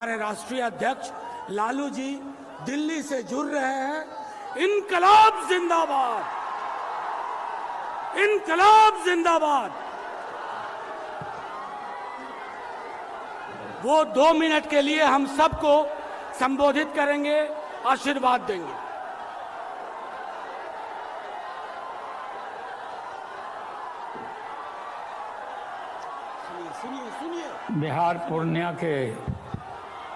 हमारे राष्ट्रीय अध्यक्ष लालू जी दिल्ली से जुड़ रहे हैं। इनकलाब जिंदाबाद, इनकलाब जिंदाबाद। वो 2 मिनट के लिए हम सबको संबोधित करेंगे, आशीर्वाद देंगे। सुनिए सुनिए। बिहार पूर्णिया के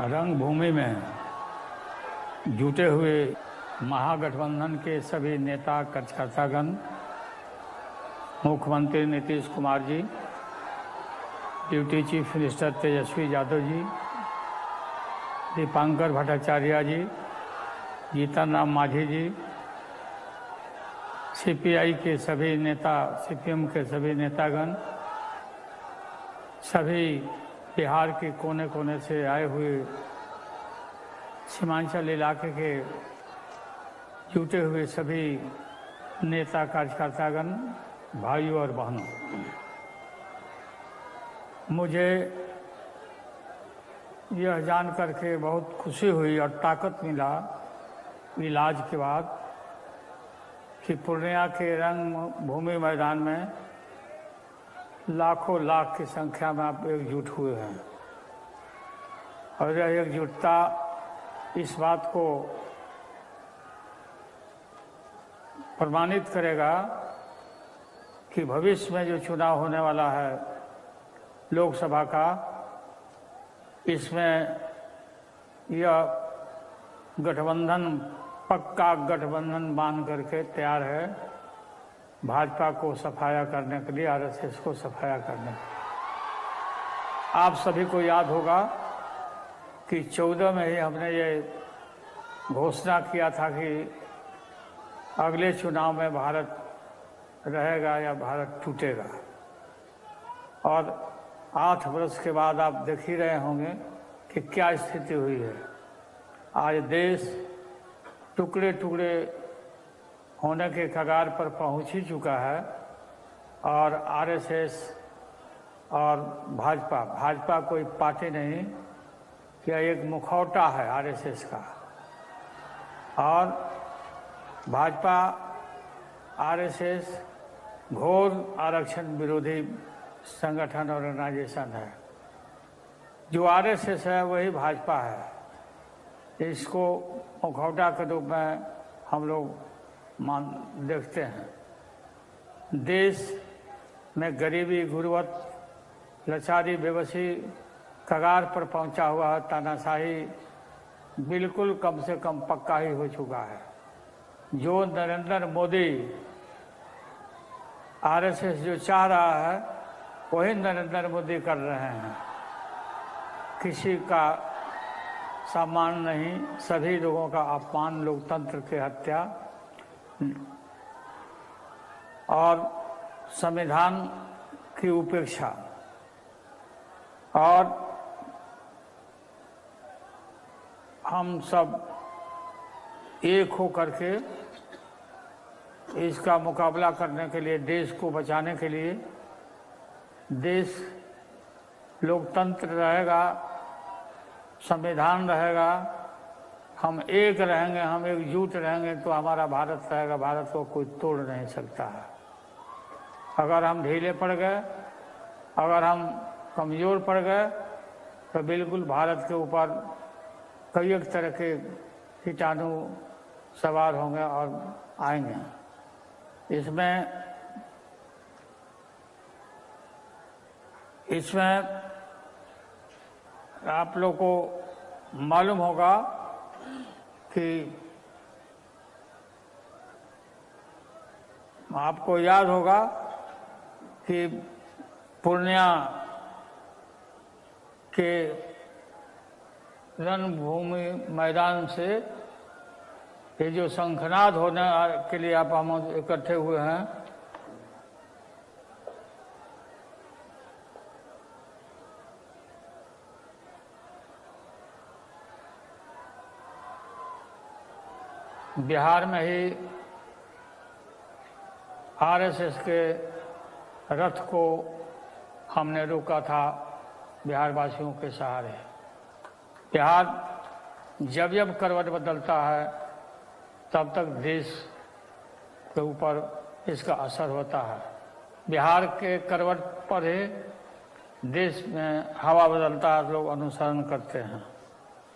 रंगभूमि में जुटे हुए महागठबंधन के सभी नेता कार्यकर्तागण, मुख्यमंत्री Nitish Kumar ji, deputy chief minister Tejashwi Yadav ji, Dipankar Bhattacharya जी, जीतन राम मांझी जी, सीपीआई के सभी नेता, सीपीएम के सभी नेतागण, सभी बिहार के कोने कोने से आए हुए सीमांचल इलाके के जुटे हुए सभी नेता कार्यकर्तागण, भाइयों और बहनों, मुझे यह जान करके बहुत खुशी हुई और ताकत मिला इलाज के बाद कि पूर्णिया के रंगभूमि मैदान में लाखों लाख की संख्या में आप एकजुट हुए हैं। और यह एकजुटता इस बात को प्रमाणित करेगा कि भविष्य में जो चुनाव होने वाला है लोकसभा का, इसमें यह गठबंधन पक्का गठबंधन बांध करके तैयार है भाजपा को सफाया करने के लिए, आरएसएस को सफाया करने के लिए। आप सभी को याद होगा कि 14 में ही हमने ये घोषणा किया था कि अगले चुनाव में भारत रहेगा या भारत टूटेगा। और 8 वर्ष के बाद आप देख ही रहे होंगे कि क्या स्थिति हुई है। आज देश टुकड़े टुकड़े होने के कगार पर पहुंच ही चुका है। और आरएसएस और भाजपा कोई पार्टी नहीं, यह एक मुखौटा है आरएसएस का। और भाजपा आरएसएस घोर आरक्षण विरोधी संगठन ऑर्गेनाइजेशन है। जो आरएसएस है वही भाजपा है। इसको मुखौटा के रूप में हम लोग देखते हैं। देश में गरीबी, गुर्बत, लाचारी, बेबसी कगार पर पहुंचा हुआ है। तानाशाही बिल्कुल कम से कम पक्का ही हो चुका है। जो नरेंद्र मोदी आरएसएस जो चाह रहा है वही नरेंद्र मोदी कर रहे हैं। किसी का सम्मान नहीं, सभी लोगों का अपमान, लोकतंत्र की हत्या और संविधान की उपेक्षा। और हम सब एक हो करके इसका मुकाबला करने के लिए, देश को बचाने के लिए, देश लोकतंत्र रहेगा, संविधान रहेगा, हम एक रहेंगे, हम एकजुट रहेंगे तो हमारा भारत रहेगा। भारत को कोई तोड़ नहीं सकता है। अगर हम ढीले पड़ गए, अगर हम कमज़ोर पड़ गए तो बिल्कुल भारत के ऊपर कई एक तरह के कीटाणु सवार होंगे और आएंगे। इसमें आप लोग को मालूम होगा कि आपको याद होगा कि पूर्णिया के रणभूमि मैदान से ये जो शंखनाद होने के लिए आप हम इकट्ठे हुए हैं, बिहार में ही आरएसएस के रथ को हमने रोका था बिहार वासियों के सहारे। बिहार जब जब करवट बदलता है तब तक देश के ऊपर इसका असर होता है। बिहार के करवट पर ही देश में हवा बदलता है, लोग अनुसरण करते हैं।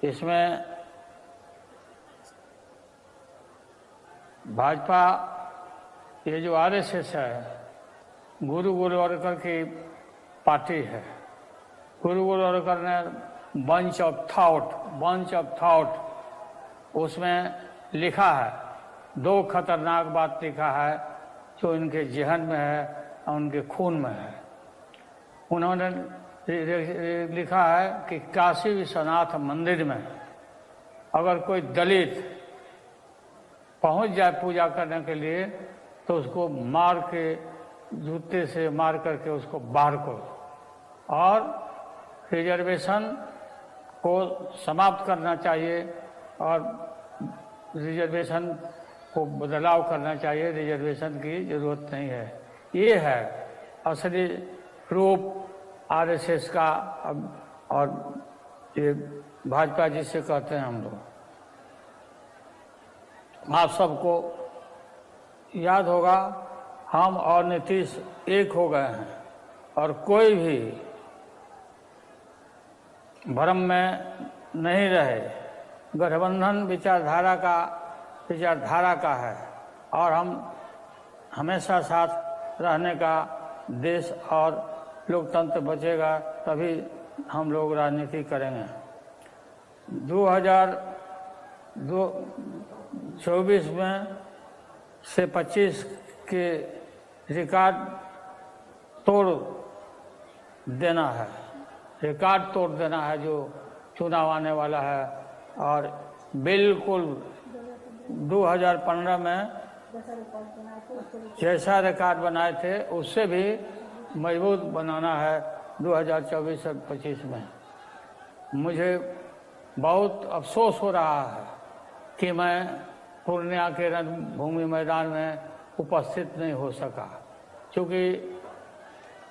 इसमें भाजपा, ये जो आरएसएस है, गुरु गोलवलकर की पार्टी है। गुरु गोलवलकर ने बंच ऑफ थॉट उसमें लिखा है, दो खतरनाक बात लिखा है जो इनके जहन में है और उनके खून में है। उन्होंने लिखा है कि काशी विश्वनाथ मंदिर में अगर कोई दलित पहुंच जाए पूजा करने के लिए तो उसको मार के, जूते से मार करके उसको बाहर करो और रिजर्वेशन को समाप्त करना चाहिए और रिजर्वेशन को बदलाव करना चाहिए। रिजर्वेशन की जरूरत नहीं है। ये है असली रूप आरएसएस का और ये भाजपा जिसे कहते हैं हम लोग। आप सबको याद होगा, हम और नीतीश एक हो गए हैं और कोई भी भ्रम में नहीं रहे। गठबंधन विचारधारा का है और हम हमेशा साथ रहने का, देश और लोकतंत्र बचेगा तभी हम लोग राजनीति करेंगे। 2024 में से 25 के रिकॉर्ड तोड़ देना है जो चुनाव आने वाला है। और बिल्कुल 2015 में जैसा रिकॉर्ड बनाए थे उससे भी मजबूत बनाना है 2024 और 25 में। मुझे बहुत अफसोस हो रहा है कि मैं पूर्णिया के रणभूमि मैदान में उपस्थित नहीं हो सका, क्योंकि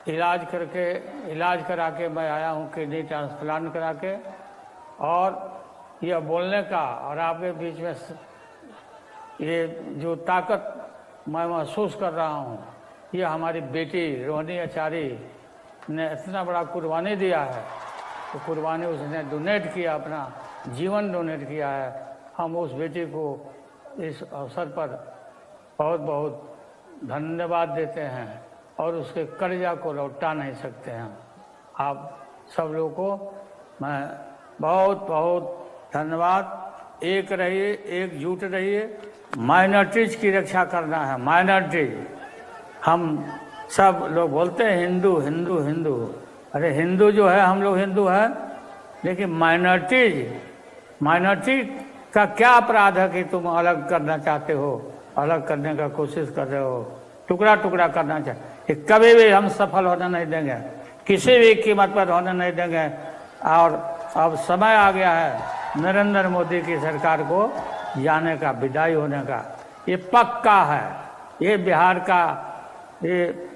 इलाज करा के मैं आया हूँ, किडनी ट्रांसप्लांट करा के। और यह बोलने का और आपके बीच में ये जो ताकत मैं महसूस कर रहा हूँ, ये हमारी बेटी रोहिणी आचार्य ने इतना बड़ा कुर्बानी दिया है। तो कुर्बानी उसने डोनेट किया, अपना जीवन डोनेट किया है। हम उस बेटी को इस अवसर पर बहुत बहुत धन्यवाद देते हैं और उसके कर्जा को लौटा नहीं सकते हैं। आप सब लोगों को मैं बहुत बहुत धन्यवाद। एक रहिए, एकजुट रहिए। माइनॉरिटीज की रक्षा करना है। माइनॉरिटीज, हम सब लोग बोलते हैं हिंदू हिंदू हिंदू। अरे हिंदू जो है, हम लोग हिंदू हैं, लेकिन माइनॉरिटी का क्या अपराध है कि तुम अलग करना चाहते हो, अलग करने का कोशिश कर रहे हो, टुकड़ा टुकड़ा करना चाहते। कभी भी हम सफल होने नहीं देंगे, किसी भी कीमत पर होने नहीं देंगे। और अब समय आ गया है नरेंद्र मोदी की सरकार को जाने का, विदाई होने का। ये पक्का है, ये बिहार का ये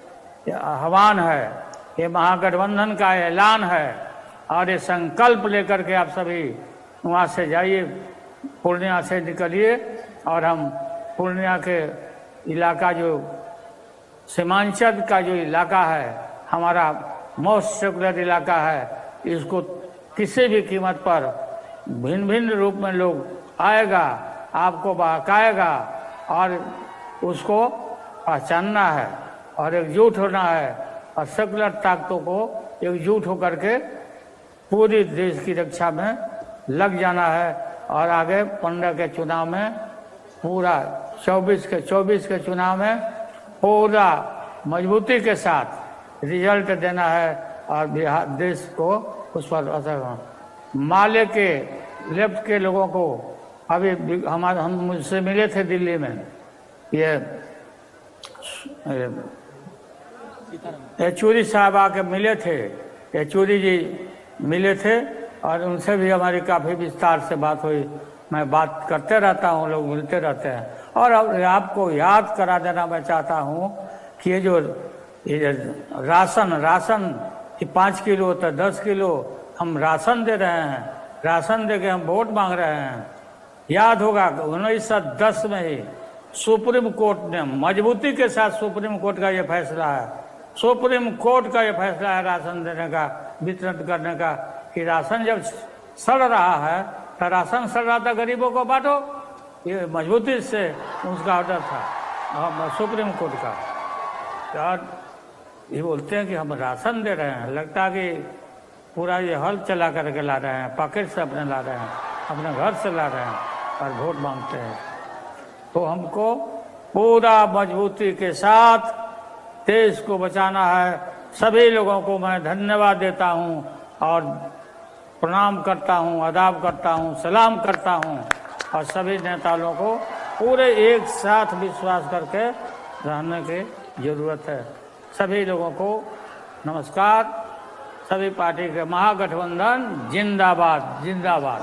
आह्वान है, ये महागठबंधन का ऐलान है। और ये संकल्प लेकर के आप सभी वहाँ से जाइए, पूर्णिया से निकलिए और हम पूर्णिया के इलाका, जो सीमांचल का जो इलाका है, हमारा मोस्ट सेकुलर इलाका है, इसको किसी भी कीमत पर भिन्न भिन्न रूप में लोग आएगा, आपको बहकाएगा और उसको पहचानना है और एकजुट होना है और सेकुलर ताकतों को एकजुट होकर के पूरी देश की रक्षा में लग जाना है। और आगे 15 के चुनाव में पूरा 24 के चुनाव में पूरा मजबूती के साथ रिजल्ट देना है और बिहार देश को उस पर असर। माले के लेफ्ट के लोगों को अभी हम मुझसे मिले थे दिल्ली में, ये येचुरी साहब आके मिले थे, येचुरी जी मिले थे और उनसे भी हमारी काफ़ी विस्तार से बात हुई। मैं बात करते रहता हूँ, लोग मिलते रहते हैं। और अब आपको याद करा देना मैं चाहता हूँ कि ये राशन ये 5 किलो तो 10 किलो हम राशन दे रहे हैं। राशन देके हम वोट मांग रहे हैं। याद होगा 1910 में ही सुप्रीम कोर्ट ने मजबूती के साथ, सुप्रीम कोर्ट का ये फैसला है, सुप्रीम कोर्ट का ये फैसला है राशन देने का, वितरण करने का, कि राशन जब सड़ रहा है तो राशन सड़ रहा था, गरीबों को बांटो। ये मजबूती से उसका ऑर्डर था सुप्रीम कोर्ट का। यार ये बोलते हैं कि हम राशन दे रहे हैं, लगता है कि पूरा ये हल चला करके ला रहे हैं, पॉकेट से अपने ला रहे हैं, अपने घर से ला रहे हैं और वोट मांगते हैं। तो हमको पूरा मजबूती के साथ देश को बचाना है। सभी लोगों को मैं धन्यवाद देता हूं और प्रणाम करता हूं, आदाब करता हूं, सलाम करता हूं और सभी नेताओं को पूरे एक साथ विश्वास करके रहने की जरूरत है। सभी लोगों को नमस्कार। सभी पार्टी के महागठबंधन जिंदाबाद जिंदाबाद।